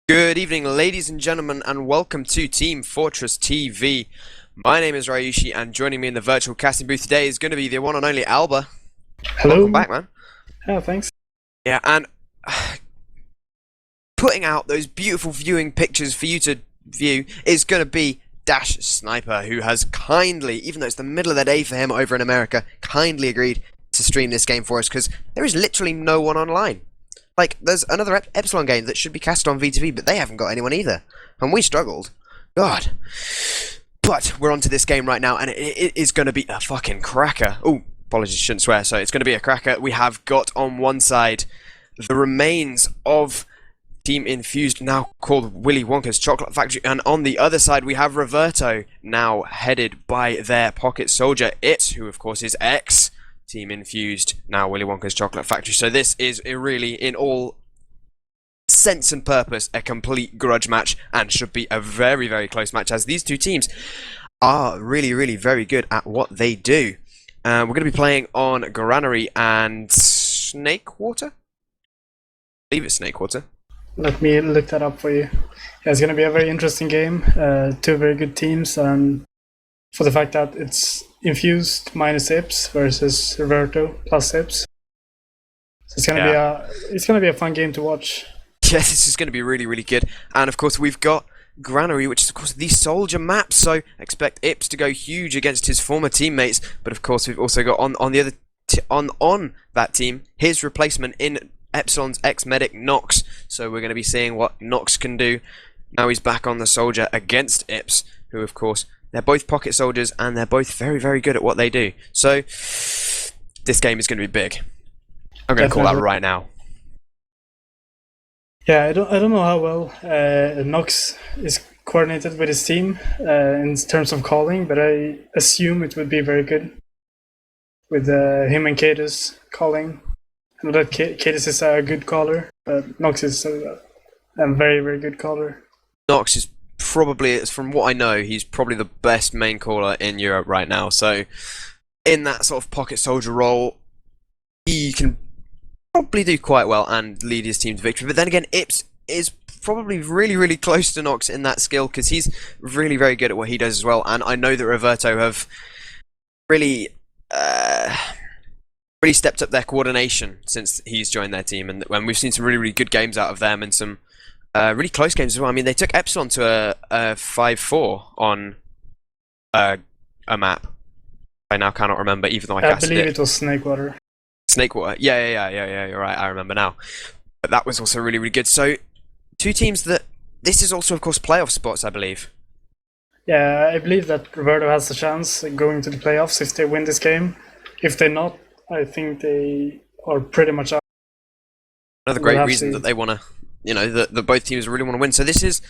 Good evening, ladies and gentlemen, and welcome to Team Fortress TV. My name is Ryushi, and joining me in the virtual casting booth today is going to be the one and only Alba. Hello. Welcome back, man. Yeah, thanks. Yeah, and putting out those beautiful viewing pictures for you to view is going to be Dash Sniper, who has kindly, even though it's the middle of the day for him over in America, kindly agreed to stream this game for us because there is literally no one online. Like, there's another Epsilon game that should be cast on VTV, but they haven't got anyone either. And we struggled. God. But we're on to this game right now, and it is going to be a fucking cracker. Oh, apologies, shouldn't swear. So it's going to be a cracker. We have got on one side the remains of Team Infused, now called Willy Wonka's Chocolate Factory, and on the other side we have Reverto, now headed by their pocket soldier, who of course is X. Team Infused, now Willy Wonka's Chocolate Factory. So this is really, in all sense and purpose, a complete grudge match, and should be a very, very close match, as these two teams are really, really very good at what they do. We're going to be playing on Granary and Snakewater? I believe it's Snakewater. Let me look that up for you. Yeah, it's going to be a very interesting game. Two very good teams, and for the fact that it's Infused minus Ips versus Reverto plus Ips. So it's gonna be a fun game to watch. Yeah, this is going to be really, really good. And of course we've got Granary, which is of course the soldier map, so expect Ips to go huge against his former teammates. But of course we've also got on the other on that team his replacement in Epsilon's ex-medic Nox. So we're going to be seeing what Nox can do. Now he's back on the soldier against Ips, who of course, they're both pocket soldiers, and they're both very, very good at what they do. So, this game is going to be big. I'm going to call that right now. Yeah, I don't know how well Nox is coordinated with his team in terms of calling, but I assume it would be very good with him and Cadus calling. I know that Cadus is a good caller, but Nox is a very, very good caller. Nox is probably, from what I know, he's probably the best main caller in Europe right now. So, in that sort of pocket soldier role, he can probably do quite well and lead his team to victory. But then again, Ips is probably really, really close to Nox in that skill, because he's really very good at what he does as well. And I know that Reverto have really, really stepped up their coordination since he's joined their team, and when we've seen some really, really good games out of them, and some really close games as well. I mean, they took Epsilon to a 5-4 on a map. I now cannot remember, even though I casted it. I believe it was Snakewater. Snakewater. Yeah, you're right, I remember now. But that was also really, really good. So, two teams that... This is also, of course, playoff spots, I believe. Yeah, I believe that Reverto has a chance going to the playoffs if they win this game. If they're not, I think they are pretty much out. Another great reason that they want to... You know, that both teams really want to win. So this is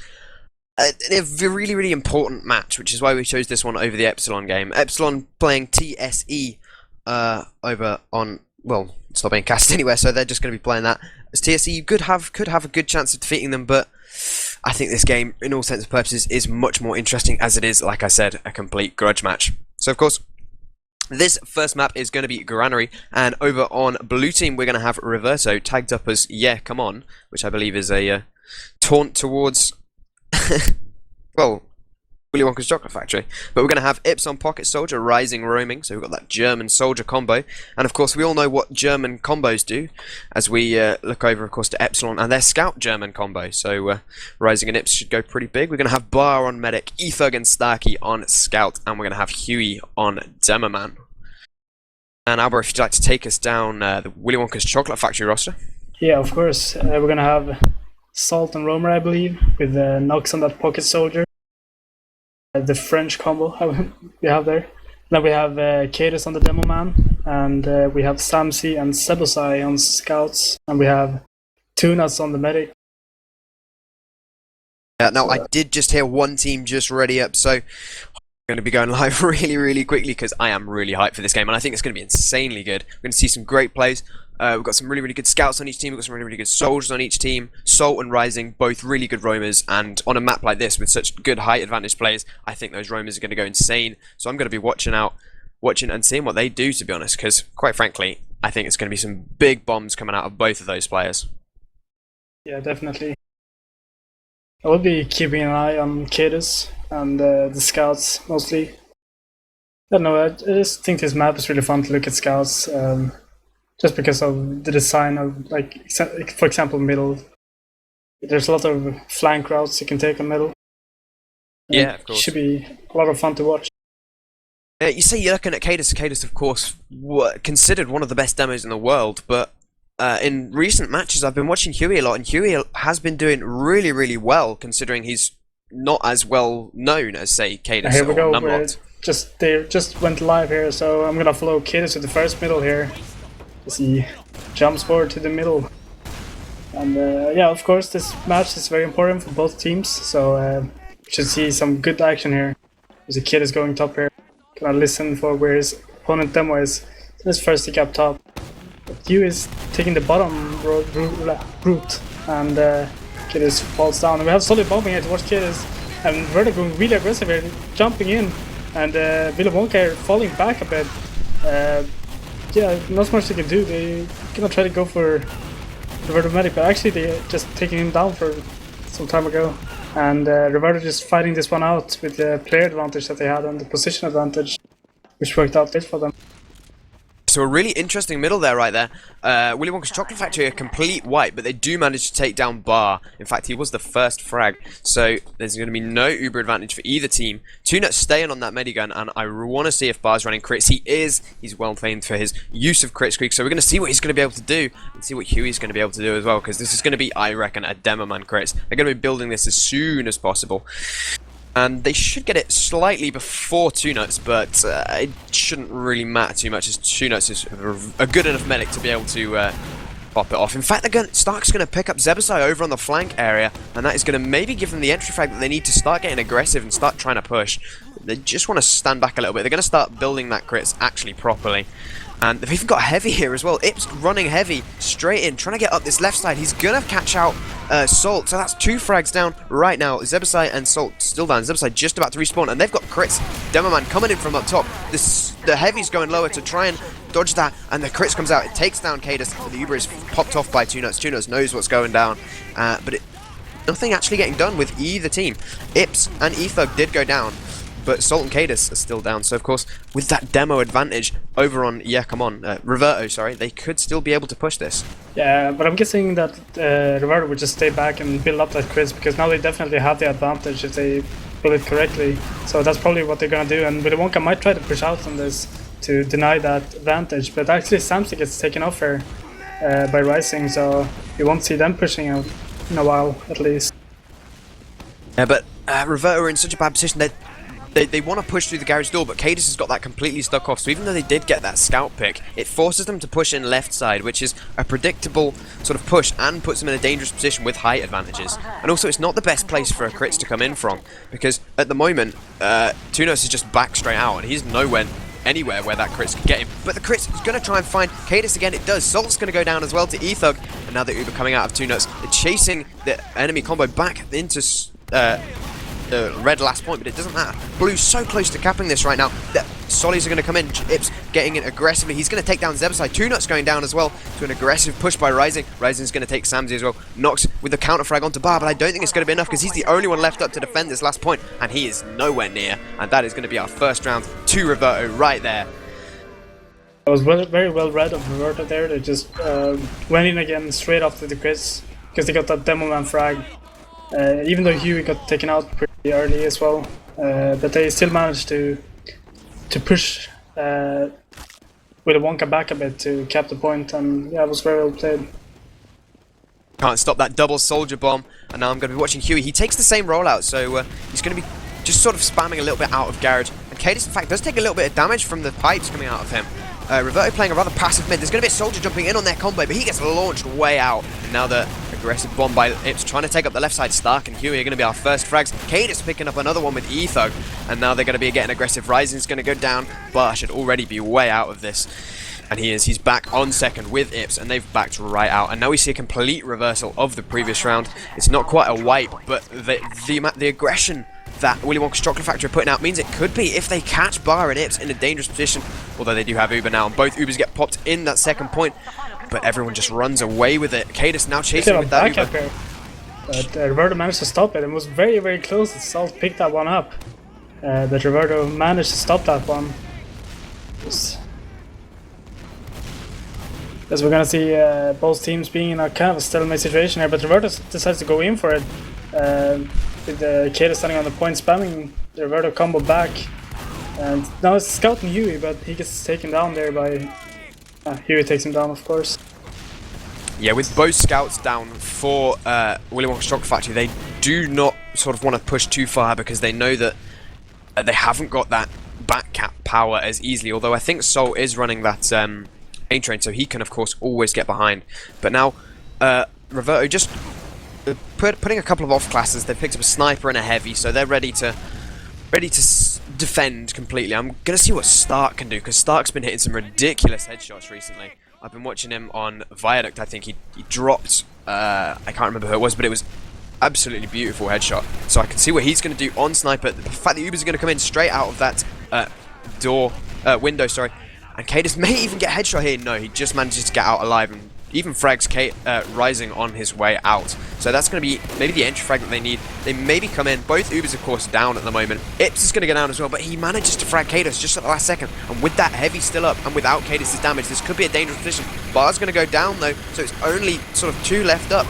a really, really important match, which is why we chose this one over the Epsilon game. Epsilon playing TSE over on... Well, it's not being cast anywhere, so they're just going to be playing that. As TSE, you could have a good chance of defeating them, but I think this game, in all sense of purposes, is much more interesting, as it is, like I said, a complete grudge match. So, of course, this first map is going to be Granary, and over on blue team we're going to have Reverto tagged up as Yeah, Come On, which I believe is a taunt towards, well, Willy Wonka's Chocolate Factory. But we're going to have Ips on Pocket Soldier, Rising Roaming, so we've got that German soldier combo. And of course we all know what German combos do, as we look over, of course, to Epsilon and their Scout German combo. So Rising and Ips should go pretty big. We're going to have Bar on Medic, Ethug and Starkey on Scout, and we're going to have Huey on Demoman. And Albert, if you'd like to take us down the Willy Wonka's Chocolate Factory roster. Yeah, of course. We're going to have Salt and Roamer, I believe, with Nox on that Pocket Soldier. The French combo we have there. Then we have Cadus on the Demo Man, and we have Samsi and Sebosai on Scouts, and we have Tunas on the Medic. Now, I did just hear one team just ready up, so I'm going to be going live really, really quickly, because I am really hyped for this game, and I think it's going to be insanely good. We're going to see some great plays. We've got some really, really good scouts on each team. We've got some really, really good soldiers on each team. Salt and Rising, both really good roamers. And on a map like this, with such good height advantage players, I think those roamers are going to go insane. So I'm going to be watching and seeing what they do, to be honest. Because, quite frankly, I think it's going to be some big bombs coming out of both of those players. Yeah, definitely. I will be keeping an eye on Cadus and the scouts mostly. I don't know, I just think this map is really fun to look at scouts, just because of the design of, like, for example, middle. There's a lot of flank routes you can take on middle. Yeah, of course. It should be a lot of fun to watch. You say you're looking at Cadus. Cadus, of course, considered one of the best demos in the world, but in recent matches I've been watching Huey a lot, and Huey has been doing really, really well, considering he's not as well known as, say, Cadus Here we go. or Numlocked. They just went live here, so I'm gonna follow Cadus with the first middle here. As he jumps forward to the middle. And yeah, of course, this match is very important for both teams, so should see some good action here. As the kid is going top here. Gonna listen for where his opponent demo is. His first stick up top. But Yu is taking the bottom route, and Kidis falls down. And we have solid bombing here towards Kidis, and Reverto going really aggressive here, jumping in, and Willy Wonka falling back a bit. Yeah, not much they can do. They gonna try to go for Reverto medic, but actually they just taking him down for some time ago. And Reverto just fighting this one out with the player advantage that they had and the position advantage, which worked out great for them. So a really interesting middle there, right there. Willy Wonka's Chocolate Factory a complete wipe, but they do manage to take down Bar. In fact, he was the first frag. So there's going to be no Uber advantage for either team. Two-Nuts staying on that Medigun, and I want to see if Bar's running crits. He is. He's well famed for his use of crit streak. So we're going to see what he's going to be able to do, and see what Huey's going to be able to do as well, because this is going to be, I reckon, a Demo Man crits. They're going to be building this as soon as possible. And they should get it slightly before Two-Nuts, but it shouldn't really matter too much, as Two-Nuts is a good enough medic to be able to pop it off. In fact, Stark's going to pick up Zebasai over on the flank area, and that is going to maybe give them the entry frag that they need to start getting aggressive and start trying to push. They just want to stand back a little bit. They're going to start building that crits actually properly. And they've even got Heavy here as well. Ips running Heavy straight in, trying to get up this left side. He's going to catch out Salt. So that's 2 frags down right now. Zebasai and Salt still down. Zebasai just about to respawn, and they've got crits. Demoman coming in from up top. The Heavy's going lower to try and dodge that, and the crits comes out. It takes down Cadus, but the Uber is popped off by Two-Nuts. Two-Nuts knows what's going down, but nothing actually getting done with either team. Ips and Ethug did go down, but Salt and Cadus are still down. So, of course, with that demo advantage over on, Reverto, sorry, they could still be able to push this. Yeah, but I'm guessing that Reverto would just stay back and build up that crits, because now they definitely have the advantage if they build it correctly. So that's probably what they're going to do, and Willy Wonka might try to push out on this to deny that advantage. But actually, Samsung gets taken off here by Rising, so you won't see them pushing out in a while, at least. Yeah, but Reverto are in such a bad position that they want to push through the garage door, but Cadus has got that completely stuck off. So even though they did get that scout pick, it forces them to push in left side, which is a predictable sort of push and puts them in a dangerous position with height advantages. And also, it's not the best place for a crits to come in from, because at the moment, Two-Nuts is just back straight out, and he's anywhere where that crits can get him. But the crits is going to try and find Cadus again. It does. Salt's going to go down as well to Ethug, and now the Uber coming out of Two-Nuts. They're chasing the enemy combo back into the red last point, but it doesn't matter. Blue's so close to capping this right now that Sollies are going to come in. Ips getting it aggressively. He's going to take down Zebasai. Two-Nuts going down as well to an aggressive push by Rising. Rising's going to take Samsy as well. Nox with the counter frag onto Bar, but I don't think it's going to be enough, because he's the only one left up to defend this last point, and he is nowhere near. And that is going to be our first round to Reverto right there. It was very well read of Reverto there. They just went in again straight after the crits, because they got that Demo Man frag. Even though Huey got taken out pretty early as well, but they still managed to push Willy Wonka back a bit to cap the point, and yeah, it was very well played. Can't stop that double soldier bomb, and now I'm going to be watching Huey. He takes the same rollout, so he's going to be just sort of spamming a little bit out of garage, and Cadus in fact does take a little bit of damage from the pipes coming out of him. Reverto playing a rather passive mid. There's going to be a soldier jumping in on their combo, but he gets launched way out. And now the aggressive bomb by Ips trying to take up the left side. Stark and Huey are going to be our first frags. Cadus picking up another one with Ethug, and now they're going to be getting aggressive. Rising's going to go down. Bar should already be way out of this. And he's back on second with Ips, and they've backed right out. And now we see a complete reversal of the previous round. It's not quite a wipe, but the aggression that Willy Wonka's Chocolate Factory are putting out means it could be, if they catch Bar and Ips in a dangerous position, although they do have Uber now, and both Ubers get popped in that second point, but everyone just runs away with it. Cadus now chasing with that Uber. But Reverto managed to stop it and was very, very close. Salt picked that one up. But Reverto managed to stop that one. As we're gonna see both teams being in a kind of a stalemate situation here, but Reverto decides to go in for it. With Kato standing on the point, spamming the Reverto combo back. And now it's scouting Huey, but he gets taken down there by... Huey takes him down, of course. Yeah, with both scouts down for Willy Wonka's Chocolate Factory, they do not sort of want to push too far because they know that they haven't got that back cap power as easily, although I think Sol is running that main train, so he can of course always get behind. But now Reverto just putting a couple of off classes. They've picked up a sniper and a heavy, so they're ready to defend completely. I'm gonna see what Stark can do, because Stark's been hitting some ridiculous headshots recently. I've been watching him on Viaduct. I think he dropped I can't remember who it was, but it was absolutely beautiful headshot. So I can see what he's going to do on sniper. The fact that Ubers are going to come in straight out of that window, sorry. And Cadis may even get headshot here. No, he just manages to get out alive and even frags Rising on his way out. So that's going to be maybe the entry frag that they need. They maybe come in. Both Ubers, of course, down at the moment. Ips is going to go down as well, but he manages to frag Cadis just at the last second. And with that heavy still up and without Cadis' damage, this could be a dangerous position. Bar's going to go down though, so it's only sort of 2 left up.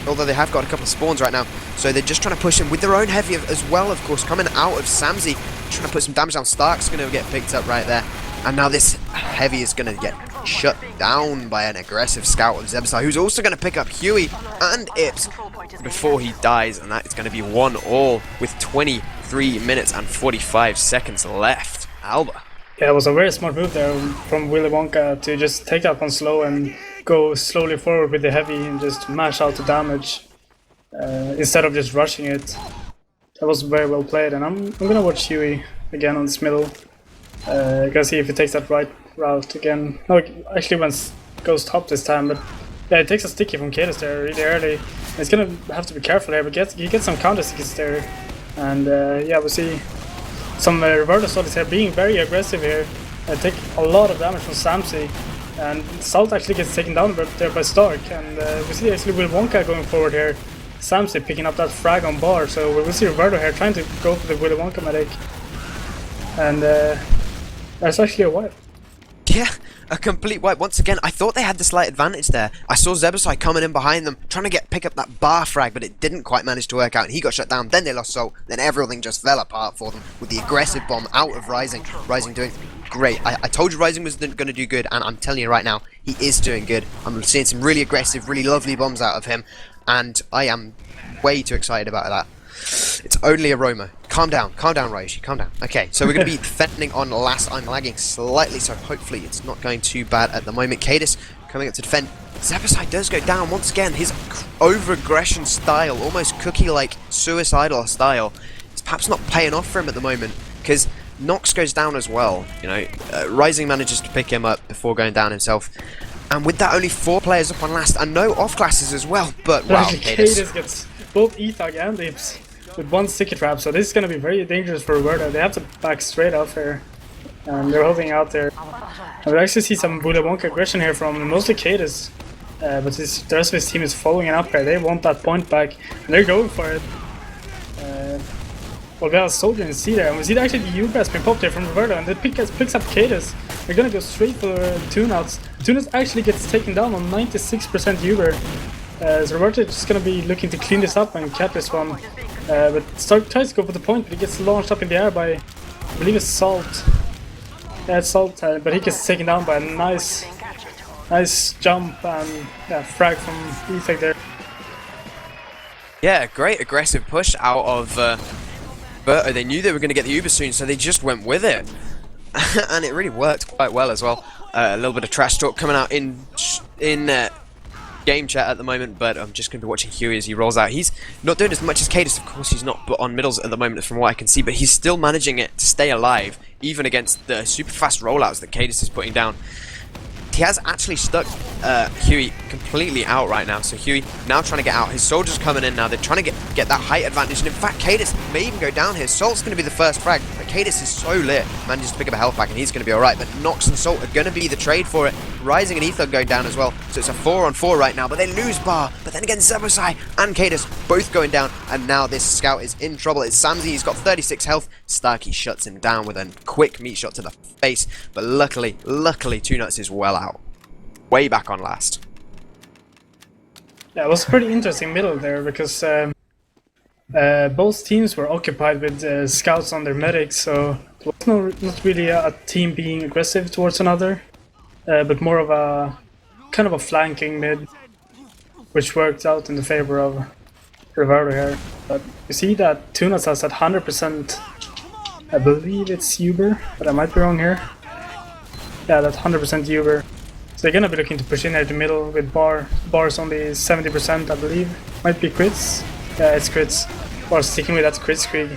Although they have got a couple of spawns right now. So they're just trying to push him with their own heavy as well, of course, coming out of Samsey. Trying to put some damage down. Stark's going to get picked up right there. And now this heavy is going to get shut down by an aggressive scout of Zebasai, who's also going to pick up Huey and Ips before he dies. And that is going to be 1-all with 23 minutes and 45 seconds left. Alba. Yeah, it was a very smart move there from Willy Wonka to just take that one slow and go slowly forward with the heavy and just mash out the damage instead of just rushing it. That was very well played, and I'm gonna watch Huey again on this middle. Gonna see if he takes that right route again. No, actually goes top this time, but yeah, it takes a sticky from Cadis there really early. He's gonna have to be careful here, but he gets some counter stickies there, and yeah, we'll see some Reverto soldiers here being very aggressive here. Take a lot of damage from Samsey, and Salt actually gets taken down there by Stark, and we see actually Willy Wonka going forward here. Samsey picking up that frag on bar, so we will see Reverto here trying to go for the Willy Wonka medic, and that's actually a wipe. Yeah, a complete wipe. Once again, I thought they had the slight advantage there. I saw Zebasai coming in behind them, trying to pick up that bar frag, but it didn't quite manage to work out, and he got shut down. Then they lost Salt, then everything just fell apart for them with the aggressive bomb out of Rising. Rising doing great. I told you Rising was going to do good, and I'm telling you right now, he is doing good. I'm seeing some really aggressive, really lovely bombs out of him, and I am way too excited about that. It's only Aroma. Calm down, Ryushi, calm down. Okay, so we're going to be defending on last. I'm lagging slightly, so hopefully it's not going too bad at the moment. Cadis coming up to defend. Zebasai does go down once again. His over-aggression style, almost cookie-like suicidal style, is perhaps not paying off for him at the moment, because Nox goes down as well. You know, Rising manages to pick him up before going down himself. And with that, only 4 players up on last, and no off classes as well. But wow, Cadis gets both Ethag and Ips with 1 sticky trap, so this is going to be very dangerous for Reverto. They have to back straight off here, and they're holding out there. And we actually see some Willy Wonka aggression here from mostly Cadis, but the rest of his team is following it up here. They want that point back, and they're going for it. Well, we have a soldier in C there, and we see actually the U-Grass being popped here from Reverto, and it picks up Cadis. They're gonna go straight for Tunouts. Tunouts actually gets taken down on 96% Uber. So Reverto is just gonna be looking to clean this up and cap this one. But Stark tries to go for the point, but he gets launched up in the air by, I believe it's Salt. Yeah, it's Salt, but he gets taken down by a nice jump and frag from Ethag there. Yeah, great aggressive push out of Reverto. They knew they were going to get the Uber soon, so they just went with it. And it really worked quite well as well. A little bit of trash talk coming out in game chat at the moment, but I'm just going to be watching Huey as he rolls out. He's not doing as much as Cadis, of course he's not but on middles at the moment from what I can see, but he's still managing it to stay alive, even against the super fast rollouts that Cadis is putting down. He has actually stuck Huey completely out right now, so Huey now trying to get out. His soldiers coming in now, they're trying to get that height advantage, and in fact Cadis may even go down here. Salt's going to be the first frag, but Cadis is so lit, manages to pick up a health pack, and he's going to be alright. But Nox and Salt are going to be the trade for it. Rising and Ether going down as well, so it's a 4-on-4 right now. But they lose Bar, but then again Zebosai and Cadis both going down, and now this scout is in trouble. It's Samzy, he's got 36 health. Starkey shuts him down with a quick meat shot to the face, but luckily, 2 Nuts is well out. Way back on last. Yeah, it was a pretty interesting middle there because both teams were occupied with scouts on their medics, so it was not really a team being aggressive towards another, but more of a kind of a flanking mid, which worked out in the favor of Reverto here. But you see that Tunas has at 100%, I believe it's Uber, but I might be wrong here. Yeah, that's 100% Uber. So they're gonna be looking to push in at the middle with Bar. Bar's only 70%, I believe. Might be crits. Yeah, it's crits. Bar sticking with that crit streak.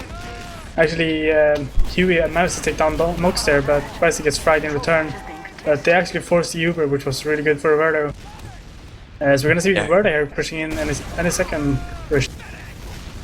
Actually, Huey managed to take down Nox there, but Rising gets fried in return. But they actually forced the Uber, which was really good for Reverto. So we're gonna see Reverto here pushing in any second push.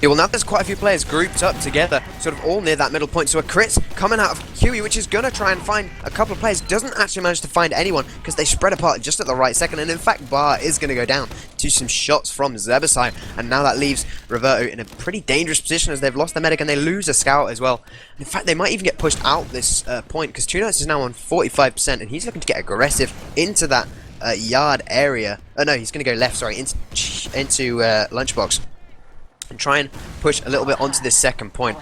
Yeah, well, now there's quite a few players grouped up together, sort of all near that middle point. So a crit coming out of Huey, which is going to try and find a couple of players. Doesn't actually manage to find anyone because they spread apart just at the right second. And in fact, Bar is going to go down to some shots from Zebosai. And now that leaves Reverto in a pretty dangerous position as they've lost their medic and they lose a scout as well. In fact, they might even get pushed out this point because 2 Nuts is now on 45% and he's looking to get aggressive into that yard area. Oh no, he's going to go left, sorry, into Lunchbox. And try and push a little bit onto this second point.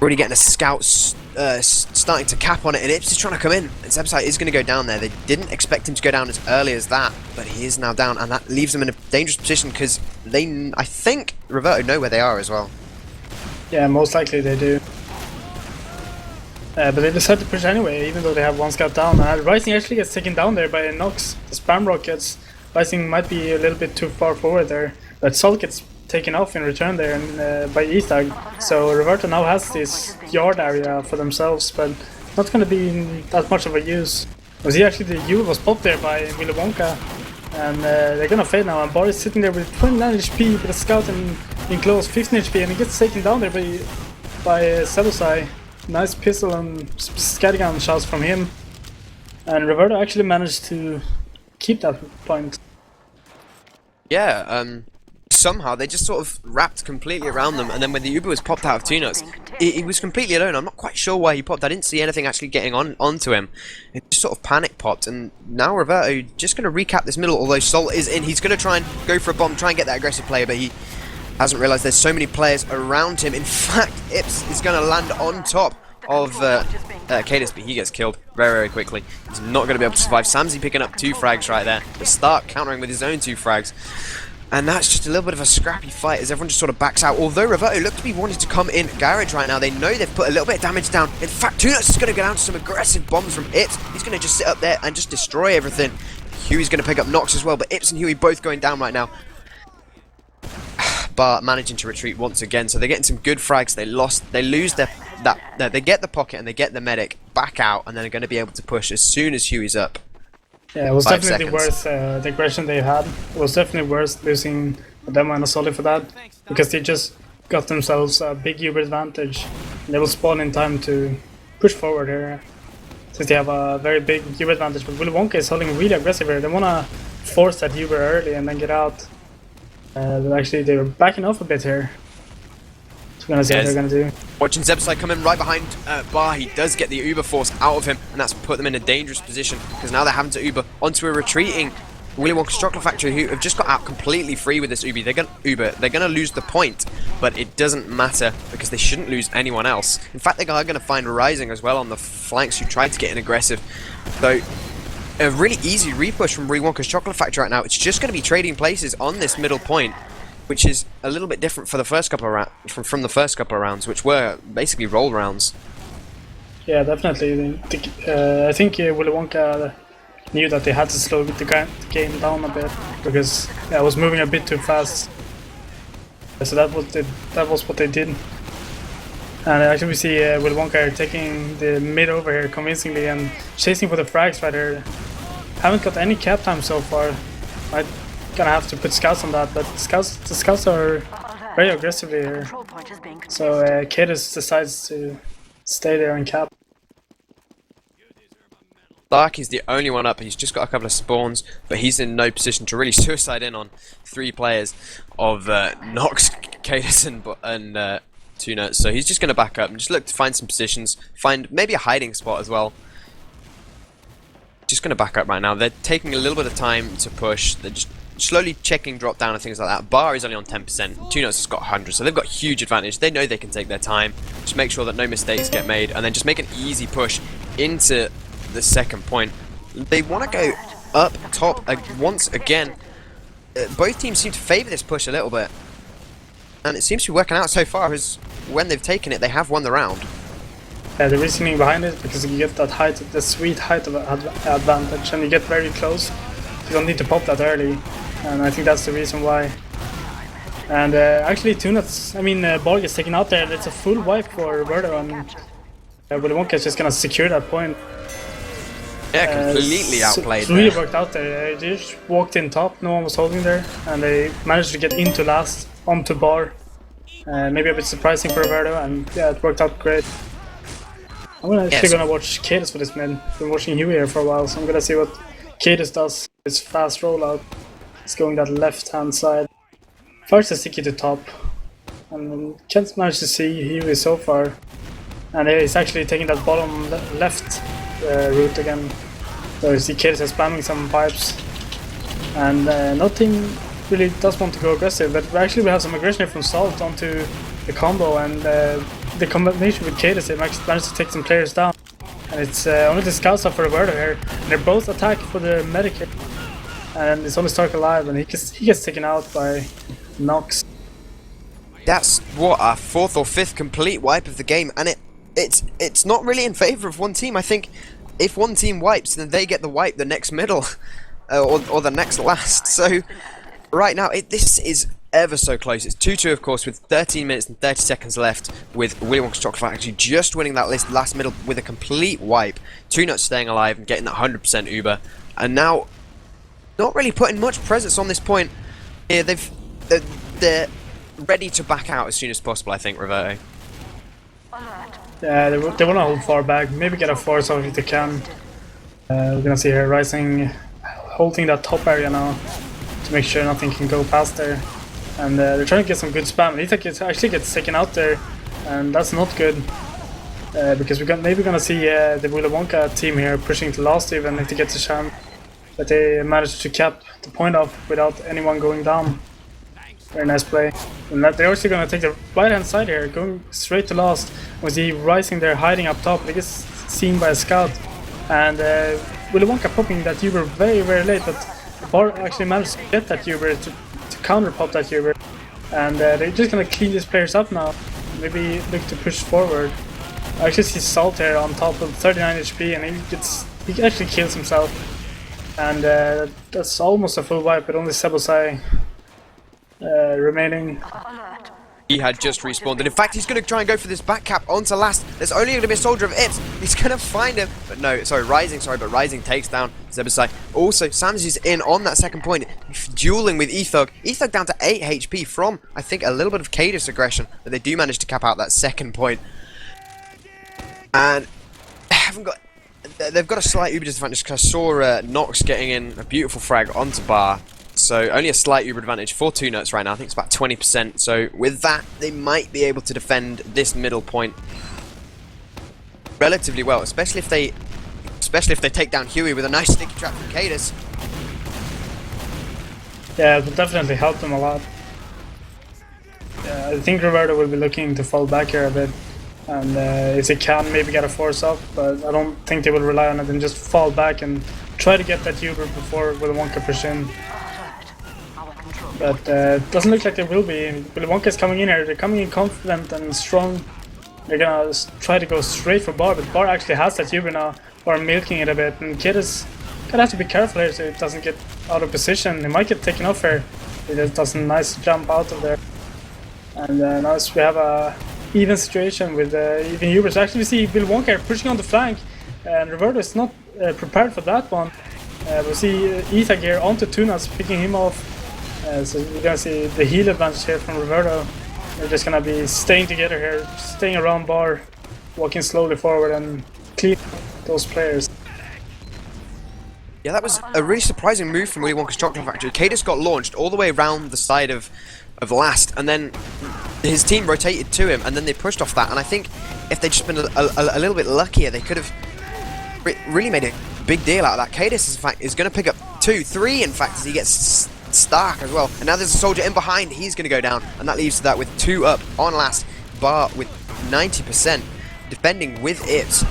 Already getting a scout starting to cap on it, and Ips is trying to come in. And Zebosai is going to go down there. They didn't expect him to go down as early as that, but he is now down, and that leaves them in a dangerous position because they, I think, Reverto know where they are as well. Yeah, most likely they do. But they decide to push anyway, even though they have one scout down. Rising actually gets taken down there by Nox. The spam rockets. Rising might be a little bit too far forward there, but Salt gets taken off in return there and by Etag. So Reverto now has this yard area for themselves, but not going to be that much of a use. Was he actually, the U was popped there by Willy Wonka, and they're going to fade now. And Bar is sitting there with 29 HP with a scout in close, 15 HP, and he gets taken down there by Zebosai. Nice pistol and scattergun shots from him, and Reverto actually managed to keep that point. Yeah, somehow they just sort of wrapped completely around them, and then when the Uber was popped out of 2 Nuts, he was completely alone. I'm not quite sure why he popped. I didn't see anything actually getting onto him. It just sort of panic popped, and now Reverto just going to recap this middle, although Salt is in. He's going to try and go for a bomb, try and get that aggressive player, but he hasn't realised there's so many players around him. In fact, Ips is going to land on top of Cadis, but he gets killed very, very quickly. He's not going to be able to survive. Samzy picking up 2 frags right there. The Stark countering with his own 2 frags. And that's just a little bit of a scrappy fight as everyone just sort of backs out. Although Reverto look to be wanting to come in garage right now. They know they've put a little bit of damage down. In fact, 2 Nuts is going to go down to some aggressive bombs from Ips. He's going to just sit up there and just destroy everything. Huey's going to pick up Nox as well, but Ips and Huey both going down right now. Bar managing to retreat once again, so they're getting some good frags. They lose they get the pocket and they get the medic back out, and then they're going to be able to push as soon as Huey's up. Yeah, it was definitely worth the aggression they had. It was definitely worth losing a demo and a solid for that, because they just got themselves a big Uber advantage. They will spawn in time to push forward here, since they have a very big Uber advantage. But Willy Wonka is holding really aggressive here. They want to force that Uber early and then get out. But actually they were backing off a bit here. So we're gonna see what they're gonna do. Watching Zebosai come in right behind Bar, he does get the Uber force out of him, and that's put them in a dangerous position, because now they're having to Uber onto a retreating Willy Wonka's Chocolate Factory, who have just got out completely free with this Uber. They're gonna lose the point, but it doesn't matter, because they shouldn't lose anyone else. In fact, they are gonna find Rising as well on the flanks, who tried to get in aggressive. So a really easy repush from Willy Wonka's Chocolate Factory right now. It's just going to be trading places on this middle point, which is a little bit different for the first couple of from the first couple of rounds, which were basically roll rounds. Yeah, definitely. I think Willy Wonka knew that they had to slow the game down a bit, because I was moving a bit too fast. So that was what they did. And actually we see Willy Wonka taking the mid over here convincingly and chasing for the frags right here. Haven't got any cap time so far. I'm gonna have to put scouts on that, but the scouts are very aggressively here. So Cadis decides to stay there and cap. Darky's the only one up. He's just got a couple of spawns, but he's in no position to really suicide in on 3 players of Nox, Cadus, and 2nuts. So he's just going to back up and just look to find some positions, find maybe a hiding spot as well. Just going to back up right now. They're taking a little bit of time to push. They're just slowly checking drop down and things like that. Bar is only on 10%. 2nuts has got 100, so they've got huge advantage. They know they can take their time. Just make sure that no mistakes get made, and then just make an easy push into the second point. They want to go up top once again. Both teams seem to favour this push a little bit, and it seems to be working out so far, as when they've taken it, they have won the round. Yeah, the reasoning behind it, because you get that height, the sweet height of advantage, and you get very close. You don't need to pop that early, and I think that's the reason why. And actually, 2nuts, I mean, Borg is taken out there, and it's a full wipe for Reverto, and Willy Wonka is just gonna secure that point. Yeah, completely outplayed. It's really worked out there. They just walked in top, no one was holding there, and they managed to get into last, onto bar. Maybe a bit surprising for Reverto, and yeah, it worked out great. I'm actually gonna watch Cadus for this mid. Been watching Huey here for a while, so I'm gonna see what Cadus does. His fast rollout. He's going that left hand side. First a sticky to top, and can't manage to see Huey so far. And he's actually taking that bottom left route again. So you see Cadus is spamming some pipes, and nothing really does want to go aggressive, but actually we have some aggression here from Salt onto the combo, and the combination with Cadus, they managed to take some players down. And it's only the scouts up for Reverto here, and they're both attack for the medic here. And it's only Stark alive, and he gets taken out by Nox. That's what, a 4th or 5th complete wipe of the game, and it's not really in favour of one team. I think if one team wipes, then they get the wipe the next middle, or the next last. So right now, this is ever so close. It's 2-2, of course, with 13 minutes and 30 seconds left, with Willy Wonka's Chocolate actually just winning that last middle with a complete wipe. 2nuts staying alive and getting that 100% Uber, and now not really putting much presence on this point. Yeah, they're ready to back out as soon as possible, I think, Reverto. Yeah, they want to hold far back, maybe get a force off if they can. We're gonna see her Rising holding that top area now to make sure nothing can go past there. And they're trying to get some good spam. Ethan actually gets taken out there, and that's not good. Because we're maybe gonna see the Willy Wonka team here pushing to last even if they get the chance. But they managed to cap the point off without anyone going down. Very nice play. And they're also gonna take the right hand side here, going straight to last. We see Rising there hiding up top. They get seen by a scout. And Willy Wonka popping that Uber very, very late, but the Bar actually managed to get that Uber to counter pop that Uber. And they're just gonna clean these players up now. Maybe look to push forward. I actually see Salt here on top of 39 HP, and he actually kills himself. And that's almost a full wipe, but only Sebosai remaining. He had just respawned, and in fact he's going to try and go for this back cap onto last. There's only going to be a soldier of Ips. He's going to find him, but no, sorry, but Rising takes down Zebasai. Also, Sams is in on that second point, dueling with Ethog. Ethog down to 8 HP from, I think, a little bit of Cadus aggression, but they do manage to cap out that second point. And they've got a slight Uber disadvantage because I saw Nox getting in a beautiful frag onto Bar. So only a slight Uber advantage for 2nuts right now. I think it's about 20%. So with that, they might be able to defend this middle point relatively well, especially if they take down Huey with a nice sticky trap from Cadus. Yeah, it will definitely help them a lot. Yeah, I think Reverto will be looking to fall back here a bit, and if they can, maybe get a force up. But I don't think they will rely on it and just fall back and try to get that Uber before Willy Wonka push in. But it doesn't look like they will be. Willy Wonka is coming in here. They're coming in confident and strong. They're gonna try to go straight for Bar, but Bar actually has that Uber now, or milking it a bit. And Kid is gonna have to be careful here so it doesn't get out of position. He might get taken off here. He just does a nice jump out of there. And now we have a even situation with even Ubers. Actually, we see Willy Wonka pushing on the flank, and Reverto is not prepared for that one. We see Ethag here onto 2nuts, picking him off. So we're gonna see the heal advantage here from Reverto. They're just gonna be staying together here, staying around Bar, walking slowly forward and clean those players. Yeah, that was a really surprising move from Willy Wonka's Chocolate Factory. Cadis got launched all the way around the side of last, and then his team rotated to him, and then they pushed off that. And I think if they'd just been a little bit luckier, they could have really made a big deal out of that. Cadis, in fact, is going to pick up 2, 3, in fact, as he gets Stark as well. And now there's a soldier in behind, he's going to go down, and that leaves that with 2 up on last. Bar with 90%, defending with Ips.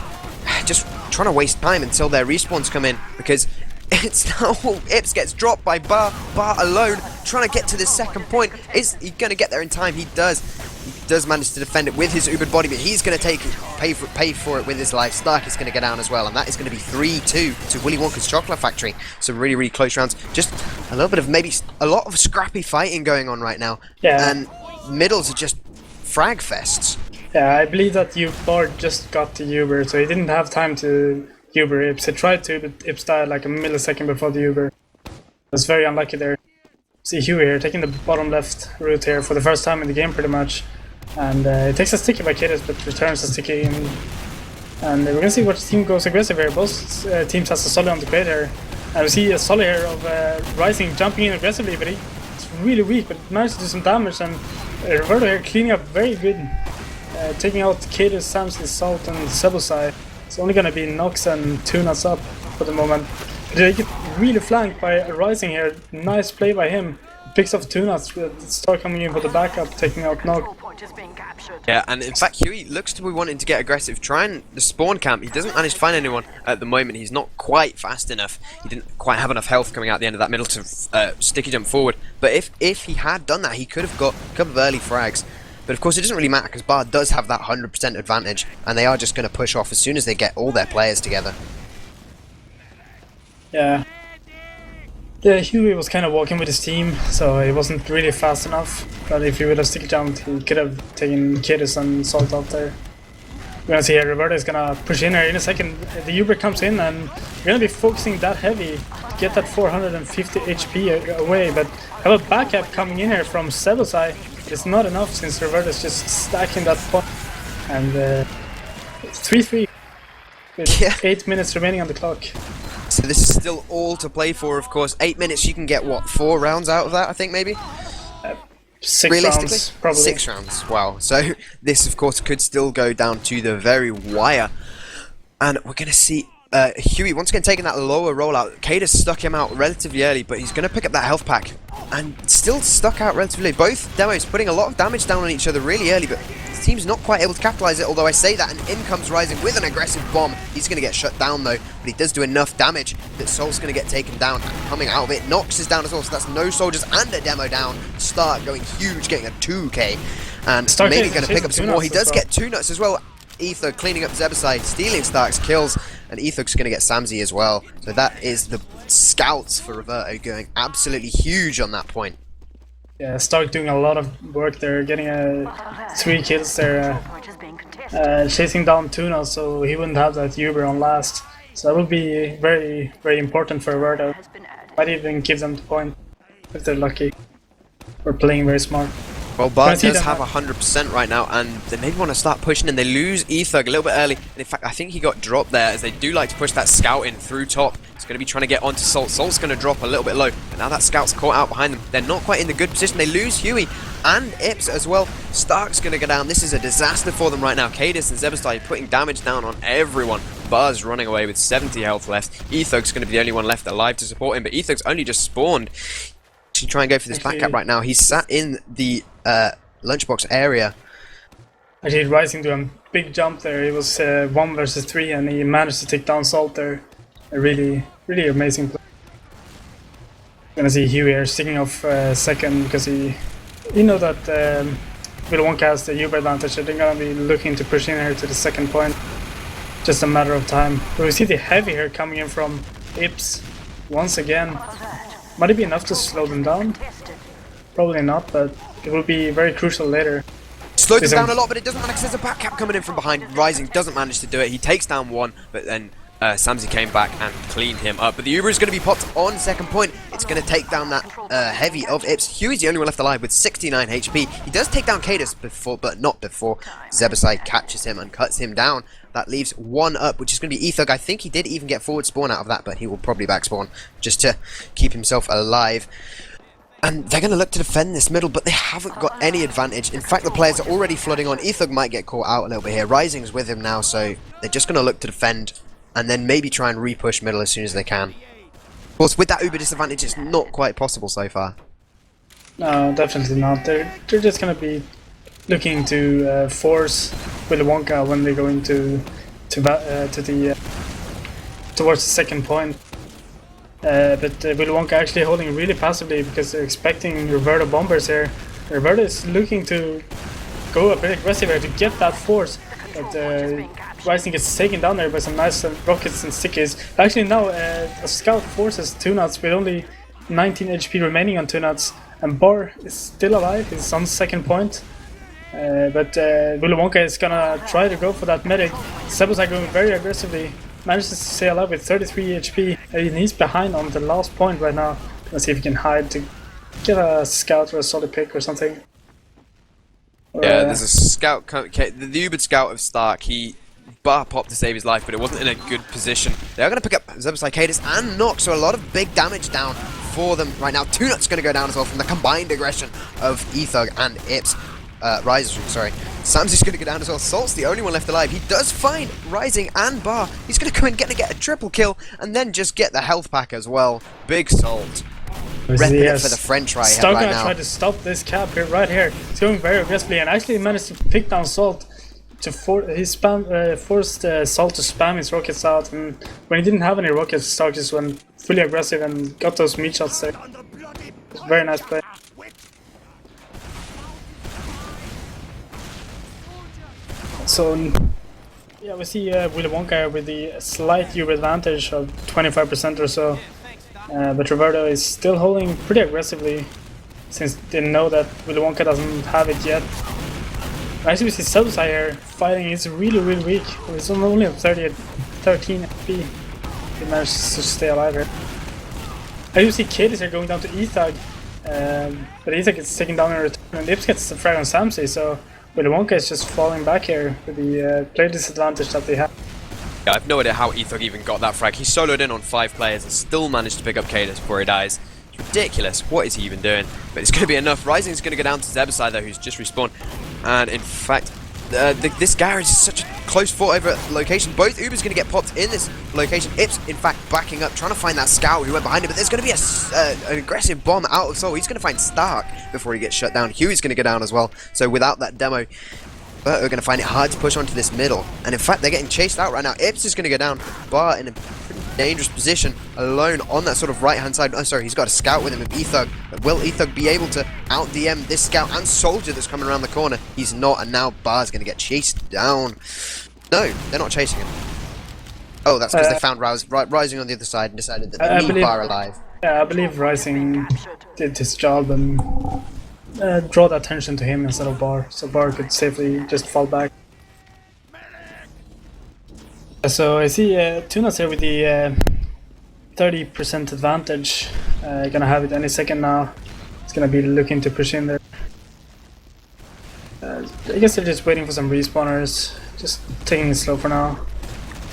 Just trying to waste time until their respawns come in, because it's now Ips gets dropped by Bar alone, trying to get to this second point. Is he going to get there in time? He does. He does manage to defend it with his Ubered body, but he's going to pay for it with his life. Stark is going to go down as well, and that is going to be 3-2 to Willy Wonka's Chocolate Factory. Some really, really close rounds. Just a little bit of maybe a lot of scrappy fighting going on right now. Yeah. And middles are just frag fests. Yeah, I believe that Bar just got to Uber, so he didn't have time to Uber Ips. He tried to, but Ips died like a millisecond before the Uber. Was very unlucky there. See Huey here taking the bottom left route here for the first time in the game pretty much. And it takes a sticky by Cadis, but returns a sticky. And we're gonna see which team goes aggressive here. Both teams has a Solly on the crate here. And we see a Solly here of Rising jumping in aggressively, but it's really weak, but managed to do some damage. And Reverto here cleaning up very good. Taking out Cadis, Samson, Salt, and Sebosai. It's only gonna be Nox and Tunas up for the moment. They get really flanked by a Rising here. Nice play by him. Picks off Tunas, start coming in for the backup, taking out Nox. Yeah, and in fact Huey looks to be wanting to get aggressive, trying the spawn camp. He doesn't manage to find anyone at the moment. He's not quite fast enough. He didn't quite have enough health coming out the end of that middle to sticky jump forward. But if he had done that, he could have got a couple of early frags. But of course it doesn't really matter, because Bar does have that 100% advantage, and they are just going to push off as soon as they get all their players together. Yeah. Yeah, Huey was kind of walking with his team, so he wasn't really fast enough. But if he would have sticky jumped, he could have taken Cadis and Salt out there. We're gonna see here, Reverto is gonna push in here in a second. The Uber comes in, and we're gonna be focusing that heavy to get that 450 HP away. But have a backup coming in here from Sebosai. It's not enough since Reverto is just stacking that point. And 3-3 with 8 minutes remaining on the clock. So this is still all to play for, of course. 8 minutes, you can get, what, 4 rounds out of that, I think, maybe? 6 rounds, probably. 6 rounds, wow. So this, of course, could still go down to the very wire. And we're going to see Huey once again taking that lower rollout. Cadis stuck him out relatively early, but he's going to pick up that health pack. And still stuck out relatively. Both demos putting a lot of damage down on each other really early, but the team's not quite able to capitalize it, although I say that, and in comes Rising with an aggressive bomb. He's going to get shut down though, but he does do enough damage that Soul's going to get taken down. Coming out of it, Nox is down as well, so that's no soldiers and a demo down. Stark going huge, getting a 2k, and Stark maybe going to pick up some more. He does well. get 2 nuts as well. Ether cleaning up Zebasai, stealing Stark's kills, and Ether's going to get Samzy as well. So that is the scouts for Reverto going absolutely huge on that point. Yeah, Stark doing a lot of work there, getting 3 kills there, chasing down Tuna, so he wouldn't have that Uber on last. So that would be very, very important for Reverto. Might even give them the point if they're lucky. We're playing very smart. Well, Bard does have 100% right now, and they maybe want to start pushing, and they lose Ethug a little bit early. And in fact, I think he got dropped there, as they do like to push that scout in through top. It's going to be trying to get onto Salt. Salt's going to drop a little bit low, but now that scout's caught out behind them. They're not quite in the good position. They lose Huey and Ips as well. Stark's going to go down. This is a disaster for them right now. Cadis and Zebastai putting damage down on everyone. Buzz running away with 70 health left. Ethug's going to be the only one left alive to support him, but Ethug's only just spawned. Should try and go for this backup right now. He's sat in the lunchbox area. Actually, Rising doing a big jump there. It was 1 versus 3, and he managed to take down Salt there. A really, really amazing play. Gonna see Huey here sticking off second, because you know that Willy Wonka has the Uber advantage, so they're gonna be looking to push in here to the second point. Just a matter of time. But we see the heavy here coming in from Ips once again. Might it be enough to slow them down? Probably not, but it will be very crucial later. Slowed them down a lot, but it doesn't matter because there's a back cap coming in from behind. Rising doesn't manage to do it. He takes down one, but then Samsey came back and cleaned him up, but the Uber is going to be popped on second point. It's going to take down that heavy of Ips. Huey's the only one left alive with 69 HP. He does take down Cadus before, but not before Zebasai catches him and cuts him down. That leaves one up, which is going to be Ethug. I think he did even get forward spawn out of that, but he will probably back spawn just to keep himself alive. And they're going to look to defend this middle, but they haven't got any advantage. In fact, the players are already flooding on. Ethug might get caught out a little bit here. Rising's with him now, so they're just going to look to defend and then maybe try and re-push middle as soon as they can. Of course, with that Uber disadvantage, it's not quite possible so far. No, definitely not. They're just going to be looking to force Willy Wonka when they go into towards the second point. But Willy Wonka actually holding really passively because they're expecting Reverto bombers here. Reverto is looking to go a bit aggressive here to get that force, but Rising gets taken down there by some nice rockets and stickies. Actually now a scout forces 2nuts with only 19 HP remaining on 2nuts, and Bar is still alive. He's on second point. But Willy Wonka is gonna try to go for that medic. Sebasai going very aggressively. Manages to stay alive with 33 HP. And he's behind on the last point right now. Let's see if he can hide to get a scout or a solid pick or something. Yeah, there's a scout. The Ubered scout of Stark. He bar popped to save his life, but it wasn't in a good position. They're going to pick up Zebasai, Cadus, and Nox, so a lot of big damage down for them right now. 2nuts going to go down as well from the combined aggression of Ethug and Ips. Rising, sorry. Samsey's going to go down as well. Salt's the only one left alive. He does find Rising and Bar. He's going to come and get a triple kill and then just get the health pack as well. Big Salt. Repping it for the French right now. Gonna try to stop this cap here, right here. He's going very aggressively and actually managed to pick down Salt. He forced Salt to spam his rockets out, and when he didn't have any rockets, Stark just went fully aggressive and got those meat shots there. Very nice play. So, yeah, we see Willy Wonka with the slight Uber advantage of 25% or so, but Reverto is still holding pretty aggressively since they know that Willy Wonka doesn't have it yet. Actually, we see Sebasai here fighting. He's really weak. He's only at 13 HP. He managed to stay alive here. I do see Cadus here going down to Ethug, but Ethug gets taken down in return, and Ips gets the frag on Samsey, so Willy Wonka is just falling back here with the player disadvantage that they have. Yeah, I have no idea how Ethug even got that frag. He soloed in on 5 players and still managed to pick up Cadus before he dies. It's ridiculous. What is he even doing? But it's going to be enough. Rising's going to go down to Zebasai though, who's just respawned. And in fact, this garage is such a close fought over location. Both Ubers going to get popped in this location. Ips, in fact, backing up, trying to find that scout who went behind him. But there's going to be an aggressive bomb out of Soul. He's going to find Stark before he gets shut down. Huey's going to go down as well. So without that demo, but we're going to find it hard to push onto this middle. And in fact, they're getting chased out right now. Ips is going to go down. Bar in a pretty dangerous position, alone on that sort of right-hand side. Oh, sorry, he's got a scout with him of Ethug. But will Ethug be able to out-DM this scout and soldier that's coming around the corner? He's not, and now Bar's going to get chased down. No, they're not chasing him. Oh, that's because they found Rising on the other side and decided that they need Bar alive. Yeah, I believe Rising did his job and draw the attention to him instead of Bar, so Bar could safely just fall back. So I see 2nuts here with the 30% advantage. Gonna have it any second now. It's gonna be looking to push in there. I guess they're just waiting for some respawners. Just taking it slow for now.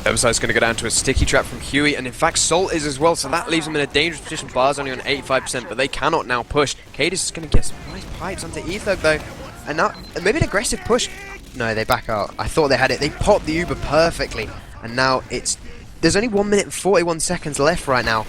Zebasai's going to go down to a sticky trap from Huey, and in fact Salt is as well, so that leaves him in a dangerous position. Bar's only on 85%, but they cannot now push. Cadus is going to get some nice pipes onto Ethug though, and now maybe an aggressive push. No, they back out. I thought they had it. They popped the Uber perfectly, and now there's only 1 minute and 41 seconds left right now.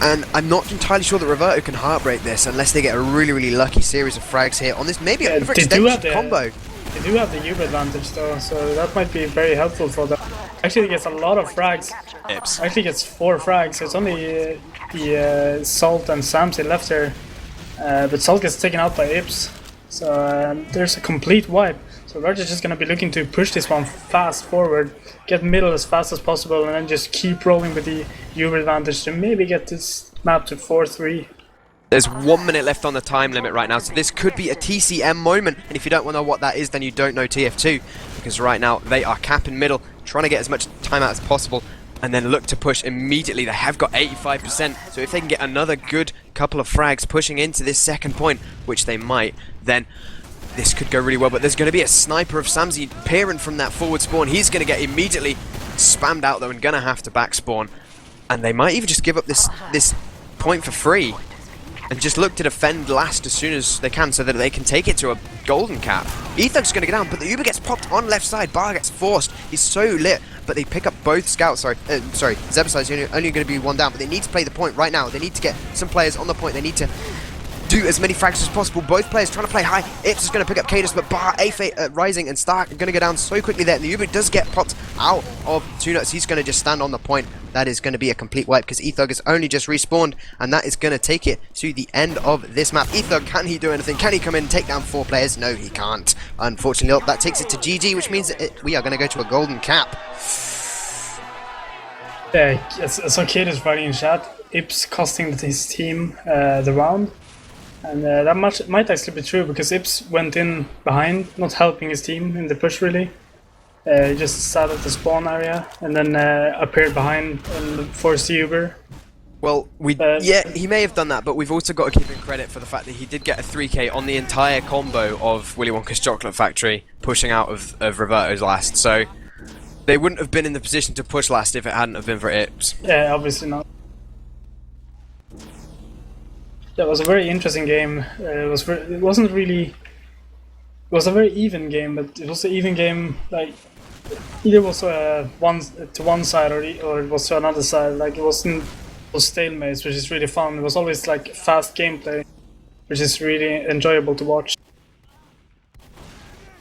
And I'm not entirely sure that Reverto can heartbreak this unless they get a really lucky series of frags here on this maybe overextended combo. They do have the Uber advantage though, so that might be very helpful for them. Actually, he gets a lot of frags. Ips. Actually gets 4 frags, so it's only the Salt and Samsey left here. But Salt gets taken out by Ips, so there's a complete wipe. So Roger's just going to be looking to push this one fast forward, get middle as fast as possible, and then just keep rolling with the Uber advantage to maybe get this map to 4-3. There's 1 minute left on the time limit right now, so this could be a TCM moment, and if you don't know what that is, then you don't know TF2, because right now they are capping middle, trying to get as much time out as possible, and then look to push immediately. They have got 85%, so if they can get another good couple of frags pushing into this second point, which they might, then this could go really well. But there's going to be a sniper of Samsi peering from that forward spawn. He's going to get immediately spammed out though and going to have to back spawn, and they might even just give up this point for free and just look to defend last as soon as they can so that they can take it to a golden cap. Ethug's going to go down, but the Uber gets popped on left side. Bar gets forced. He's so lit, but they pick up both scouts. Sorry, Zebaside's only going to be one down, but they need to play the point right now. They need to get some players on the point. They need to do as many frags as possible. Both players trying to play high. Ips is going to pick up Cadus, but Bar, Rising, and Stark are going to go down so quickly there. And the Uber does get popped out of Two Nuts. He's going to just stand on the point. That is going to be a complete wipe because Ethug has only just respawned, and that is going to take it to the end of this map. Ethug, can he do anything? Can he come in and take down 4 players? No, he can't. Unfortunately, that takes it to GG, which means that we are going to go to a golden cap. Yeah, as Arcade is writing in chat, Ips costing his team the round. And that might actually be true because Ips went in behind, not helping his team in the push really. He just sat at the spawn area and then appeared behind and forced the Uber. Well, yeah, he may have done that, but we've also got to give him credit for the fact that he did get a 3k on the entire combo of Willy Wonka's Chocolate Factory pushing out of Reverto's last. So they wouldn't have been in the position to push last if it hadn't have been for Ips. Yeah, obviously not. That was a very interesting game. It was a very even game, but it was an even game. Like either was one to one side or it was to another side. Like it was stalemates, which is really fun. It was always like fast gameplay, which is really enjoyable to watch.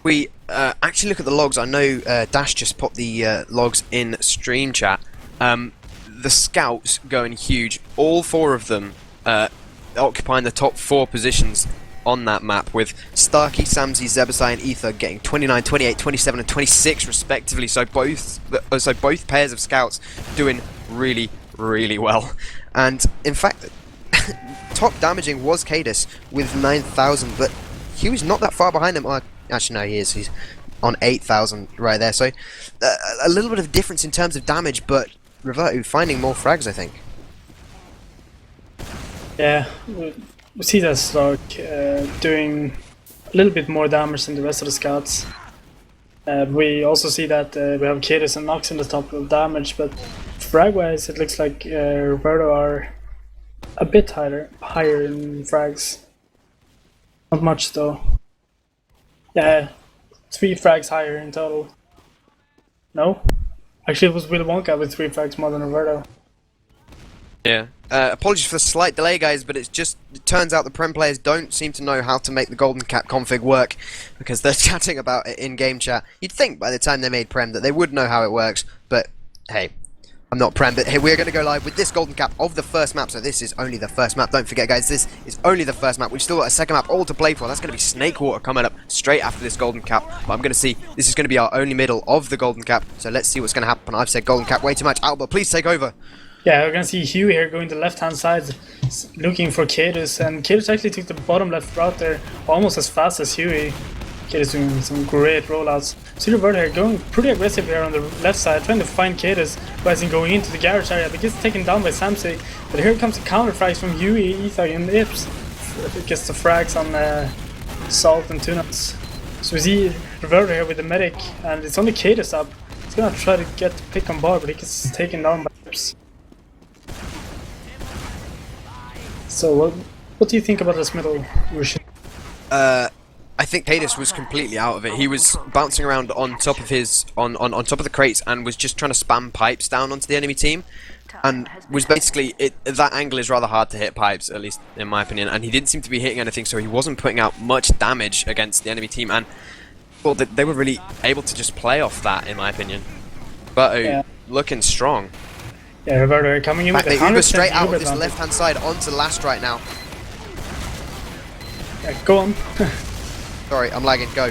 We actually look at the logs. I know Dash just popped the logs in stream chat. The scouts going huge. All 4 of them occupying the top 4 positions on that map, with Starky, Samsi, Zebasai and Ethug getting 29, 28, 27 and 26 respectively. So both pairs of scouts doing really, really well. And in fact, top damaging was Cadus with 9,000, but he was not that far behind him. Actually, no, he is. He's on 8,000 right there. So a little bit of difference in terms of damage, but Reverto finding more frags, I think. Yeah, we see that Stark doing a little bit more damage than the rest of the scouts. We also see that we have Cadus and Nox in the top of damage, but frag-wise it looks like Reverto are a bit higher in frags. Not much though. Yeah, 3 frags higher in total. No? Actually it was Willy Wonka with 3 frags more than Reverto. Yeah. Apologies for the slight delay, guys, but it turns out the Prem players don't seem to know how to make the Golden Cap config work because they're chatting about it in game chat. You'd think by the time they made Prem that they would know how it works, but hey, I'm not Prem, but hey, we're going to go live with this Golden Cap of the first map, so this is only the first map. Don't forget, guys, this is only the first map. We've still got a second map all to play for. That's going to be Snake Water coming up straight after this Golden Cap, but I'm going to see, this is going to be our only middle of the Golden Cap, so let's see what's going to happen. I've said Golden Cap way too much. Alba, please take over. Yeah, we're gonna see Huey here going to the left-hand side, looking for Cadus, and Cadus actually took the bottom left route there, almost as fast as Huey. Cadus doing some great rollouts. See Reverto here going pretty aggressive here on the left side, trying to find Cadus, Rising going into the garage area, but gets taken down by Samsi. But here comes the counter frags from Huey, Ethug, and Ips. It gets the frags on Salt and Two Nuts. So we see Reverto here with the medic, and it's only Cadus up. He's gonna try to get the pick on bar, but he gets taken down by Ips. So what do you think about this middle, Ryushi? I think Cadus was completely out of it. He was bouncing around on top of his on top of the crates and was just trying to spam pipes down onto the enemy team, and was basically that angle is rather hard to hit pipes, at least in my opinion, and he didn't seem to be hitting anything, so he wasn't putting out much damage against the enemy team, and well, they were really able to just play off that, in my opinion. But looking strong. Yeah, Reverto coming in with the 100% Uber straight out of this advantage. left-hand side onto last right now. Yeah, go on. Sorry, I'm lagging. Go.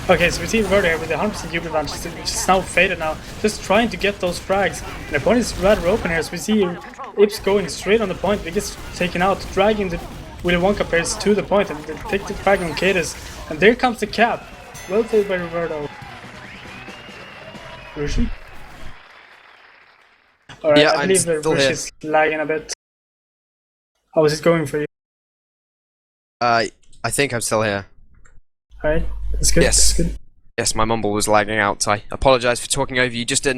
Okay, so we see Reverto here with the 100% Uber advantage, which is now faded now, just trying to get those frags. And the point is rather open here, so we see Ips going straight on the point, but he gets taken out, dragging the Willy Wonka players to the point, and they take the frag on Cadus. And there comes the cap. Well played by Reverto. Ryushi? Alright, Yeah, I I'm believe the still here. Ryushi's lagging a bit. How is it going for you? I think I'm still here. Alright, that's good. Yes. That's good. Yes, my mumble was lagging out. I apologise for talking over you just in